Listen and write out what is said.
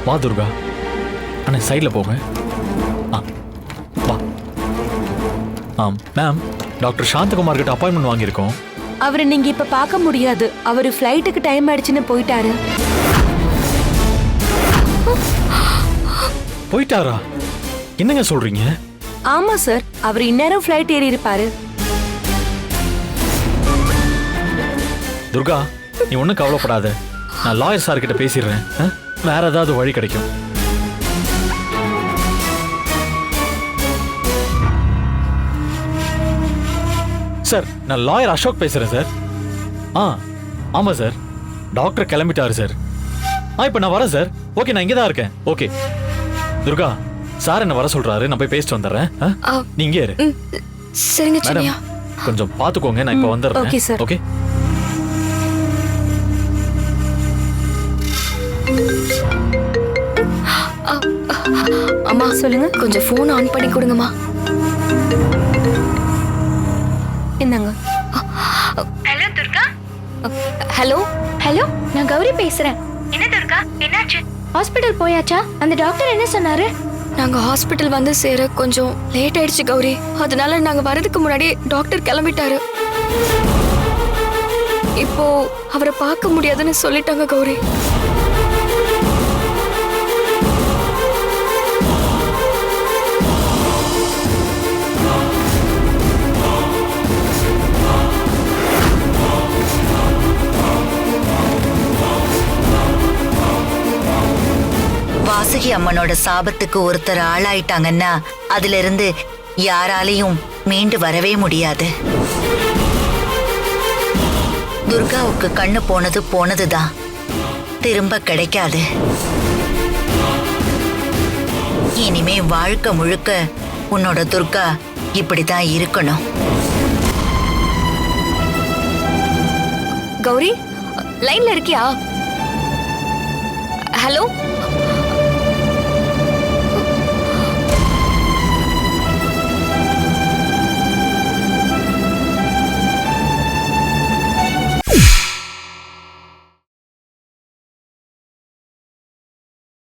வா துர்கா. அண்ணே சைடில் போங்க. ஆ வா. மேம், டாக்டர் சாந்தகுமார் கிட்ட அப்பாயின்மெண்ட் வாங்கியிருக்கோம். அவரை நீங்க இப்ப பார்க்க முடியாது. அவரு ஃப்ளைட்டுக்கு டைம் ஆயிடுச்சுன்னு போயிட்டாரு. போயிட்டாரா? என்னங்க சொல்றீங்க? ஆமா சார், அவர் இந்நேரம் ஃப்ளைட் ஏறி இருப்பாரு. துர்கா, நீ ஒன்றும் கவலைப்படாத. நான் லாயர் சார் கிட்ட பேசிடுறேன். வேற ஏதாவது வழி கிடைக்கும். சார், நான் லாயர் அசோக் பேசுறேன் சார். ஆமா சார், டாக்டர் கிளம்பிட்டாரு சார். இப்போ நான் வரேன் சார். ஓகே, நான் இங்கே தான் இருக்கேன். ஓகே துர்கா, சார் என்ன வர சொல்றாரு. நான் போய் பேசிட்டு வந்துடுறேன். நீ இங்கே இரு. சரிங்க சின்னையா. கொஞ்சம் பார்த்துக்கோங்க. நான் இப்போ வந்துடுறேன். Okay sir. ஓகே. அம்மா சொல்லுங்க. கொஞ்சம் ஃபோன் ஆன் பண்ணி கொடுங்கம்மா. என்னங்க? ஹலோ துர்கா. ஹலோ ஹலோ, நான் கௌரி பேசுறேன். என்ன துர்கா, என்னாச்சு? ஹாஸ்பிடல் போயாச்சா? அந்த டாக்டர் என்ன சொன்னாரு? நாங்க ஹாஸ்பிட்டல் வந்து சேர கொஞ்சம் லேட் ஆயிடுச்சு கௌரி. அதனால நாங்க வரதுக்கு முன்னாடி டாக்டர் கிளம்பிட்டாரு. இப்போ அவரை பார்க்க முடியாதுன்னு சொல்லிட்டாங்க கௌரி. வாசுகி அம்மனோட சாபத்துக்கு ஒருத்தர் ஆளாயிட்டாங்கன்னா அதுல இருந்து யாராலையும் மீண்டு வரவே முடியாது. துர்காவுக்கு கண்ணு போனது போனதுதான், திரும்ப கிடைக்காது. இனிமே வாழ்க்கை முழுக்க உன்னோட துர்கா இப்படிதான் இருக்கணும். கௌரி லைன்ல இருக்கியா? ஹலோ